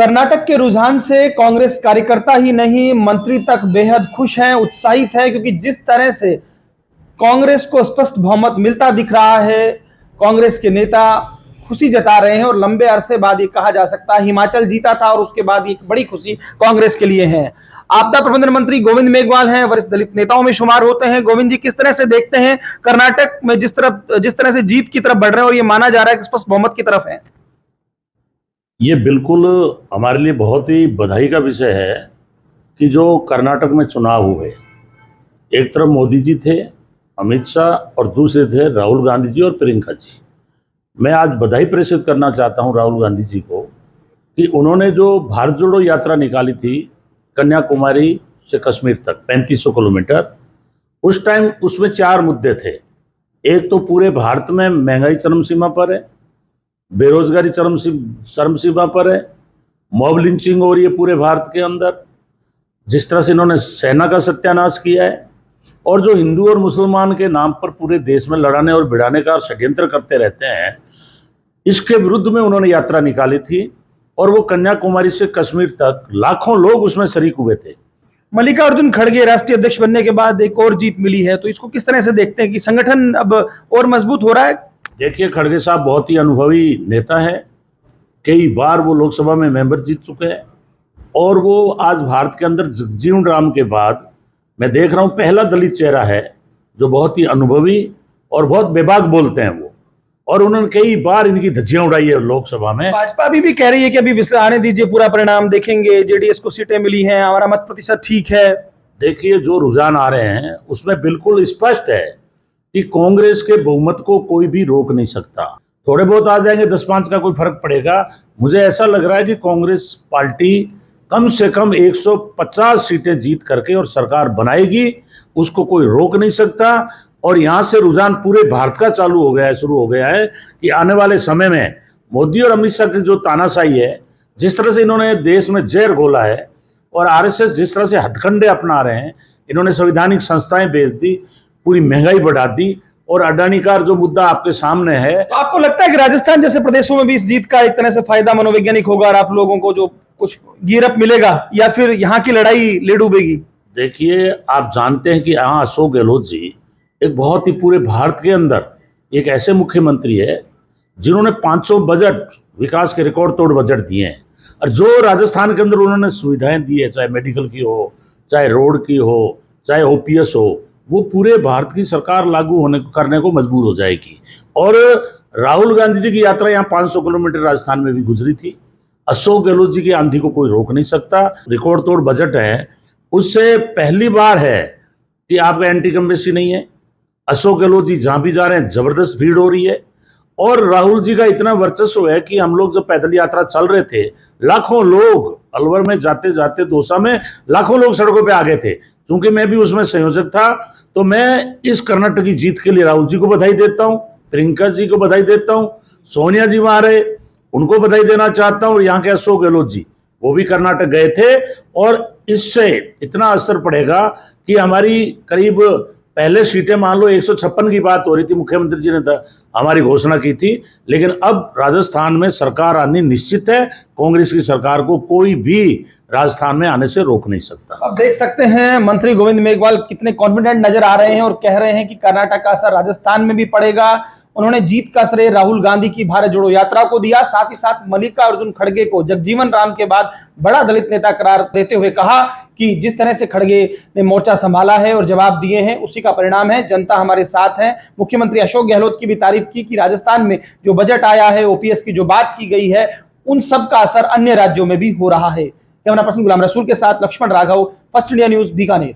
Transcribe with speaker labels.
Speaker 1: कर्नाटक के रुझान से कांग्रेस कार्यकर्ता ही नहीं मंत्री तक बेहद खुश हैं, उत्साहित है, क्योंकि जिस तरह से कांग्रेस को स्पष्ट बहुमत मिलता दिख रहा है, कांग्रेस के नेता खुशी जता रहे हैं और लंबे अरसे बाद ये कहा जा सकता है हिमाचल जीता था और उसके बाद एक बड़ी खुशी कांग्रेस के लिए है। आपदा प्रबंधन मंत्री गोविंद मेघवाल हैं, वरिष्ठ दलित नेताओं में शुमार होते हैं। गोविंद जी, किस तरह से देखते हैं कर्नाटक में जिस तरह से जीत की तरफ बढ़ रहे हैं और ये माना जा रहा है कि स्पष्ट बहुमत की तरफ है?
Speaker 2: ये बिल्कुल हमारे लिए बहुत ही बधाई का विषय है कि जो कर्नाटक में चुनाव हुए, एक तरफ मोदी जी थे, अमित शाह, और दूसरे थे राहुल गांधी जी और प्रियंका जी। मैं आज बधाई प्रेषित करना चाहता हूं राहुल गांधी जी को कि उन्होंने जो भारत जोड़ो यात्रा निकाली थी कन्याकुमारी से कश्मीर तक 3500 किलोमीटर, उस टाइम उसमें 4 मुद्दे थे। एक तो पूरे भारत में महंगाई चरम सीमा पर है, बेरोजगारी चरम सीमा पर है, मॉब लिंचिंग हो रही है पूरे भारत के अंदर, जिस तरह से इन्होंने सेना का सत्यानाश किया है, और जो हिंदू और मुसलमान के नाम पर पूरे देश में लड़ाने और भिड़ाने का षड्यंत्र करते रहते हैं, इसके विरुद्ध में उन्होंने यात्रा निकाली थी। और वो कन्याकुमारी से कश्मीर तक लाखों लोग उसमें शरीक हुए थे।
Speaker 1: मल्लिकार्जुन खड़गे राष्ट्रीय अध्यक्ष बनने के बाद एक और जीत मिली है, तो इसको किस तरह से देखते हैं कि संगठन अब और मजबूत हो रहा है? देखिए,
Speaker 2: खड़गे साहब बहुत ही अनुभवी नेता है, कई बार वो लोकसभा में मेंबर जीत चुके हैं, और वो आज भारत के अंदर जगजीवन राम के बाद मैं देख रहा हूँ पहला दलित चेहरा है जो बहुत ही अनुभवी और बहुत बेबाक बोलते हैं वो, और उन्होंने कई बार इनकी धज्जियां उड़ाई है लोकसभा में।
Speaker 1: भाजपा अभी भी कह रही है कि अभी आने दीजिए, पूरा परिणाम देखेंगे, जेडीएस को सीटें मिली हैं, हमारा मत प्रतिशत ठीक है।
Speaker 2: देखिए, जो रुझान आ रहे हैं उसमें बिल्कुल स्पष्ट है कि कांग्रेस के बहुमत को कोई भी रोक नहीं सकता। थोड़े बहुत आ जाएंगे, 10-5 का कोई फर्क पड़ेगा। मुझे ऐसा लग रहा है कि कांग्रेस पार्टी कम से कम 150 सीटें जीत करके और सरकार बनाएगी, उसको कोई रोक नहीं सकता। और यहाँ से रुझान पूरे भारत का शुरू हो गया है कि आने वाले समय में मोदी और अमित शाह की जो तानाशाही है, जिस तरह से इन्होंने देश में जहर घोला है, और आरएसएस जिस तरह से हथकंडे अपना रहे हैं, इन्होंने संवैधानिक संस्थाएं बेच दी, पूरी महंगाई बढ़ा दी, और अडानी का जो मुद्दा आपके सामने है।
Speaker 1: तो आपको लगता है कि राजस्थान जैसे प्रदेशों में भी इस जीत का एक तरह से फायदा मनोवैज्ञानिक होगा और आप लोगों को जो कुछ गियरअप मिलेगा, या फिर यहाँ की लड़ाई ले डूबेगी?
Speaker 2: देखिए, आप जानते हैं कि यहाँ अशोक गहलोत जी एक बहुत ही पूरे भारत के अंदर एक ऐसे मुख्यमंत्री है जिन्होंने 500 बजट विकास के रिकॉर्ड तोड़ बजट दिए हैं, और जो राजस्थान के अंदर उन्होंने सुविधाएं दी है, चाहे मेडिकल की हो, चाहे रोड की हो, चाहे ओपीएस हो, वो पूरे भारत की सरकार लागू करने को मजबूर हो जाएगी। और राहुल गांधी जी की यात्रा यहाँ 500 किलोमीटर राजस्थान में भी गुजरी थी। अशोक गहलोत जी की आंधी को कोई रोक नहीं सकता। रिकॉर्ड तोड़ बजट है, उससे पहली बार है कि आपका एंटी कम्बेसी नहीं है। अशोक गहलोत जी जहां भी जा रहे हैं जबरदस्त भीड़ हो रही है, और राहुल जी का इतना वर्चस्व है कि हम लोग जब पैदल यात्रा चल रहे थे, लाखों लोग अलवर में जाते जाते दौसा में लाखों लोग सड़कों पे आ गए थे। क्योंकि मैं भी उसमें संयोजक था, तो मैं इस कर्नाटक की जीत के लिए राहुल जी को बधाई देता हूँ, प्रियंका जी को बधाई देता हूँ, सोनिया जी वहां रहे उनको बधाई देना चाहता हूँ, और यहाँ के अशोक गहलोत जी वो भी कर्नाटक गए थे। और इससे इतना असर पड़ेगा कि हमारी करीब पहले सीटें मान लो 156 की बात हो रही थी, मुख्यमंत्री जी ने हमारी घोषणा की थी, लेकिन अब राजस्थान में सरकार आनी निश्चित है। कांग्रेस की सरकार को कोई भी राजस्थान में आने से रोक नहीं सकता।
Speaker 1: अब देख सकते हैं मंत्री गोविंद मेघवाल कितने कॉन्फिडेंट नजर आ रहे हैं और कह रहे हैं कि कर्नाटक का असर राजस्थान में भी पड़ेगा। उन्होंने जीत का श्रेय राहुल गांधी की भारत जोड़ो यात्रा को दिया, साथ ही साथ मल्लिकार्जुन खड़गे को जगजीवन राम के बाद बड़ा दलित नेता करार देते हुए कहा कि जिस तरह से खड़गे ने मोर्चा संभाला है और जवाब दिए हैं, उसी का परिणाम है, जनता हमारे साथ है। मुख्यमंत्री अशोक गहलोत की भी तारीफ की कि राजस्थान में जो बजट आया है, ओपीएस की जो बात की गई है, उन सब का असर अन्य राज्यों में भी हो रहा है। कैमरा पर्सन गुलाम रसूल के साथ Laxman Raghav, first India news, Bikaner.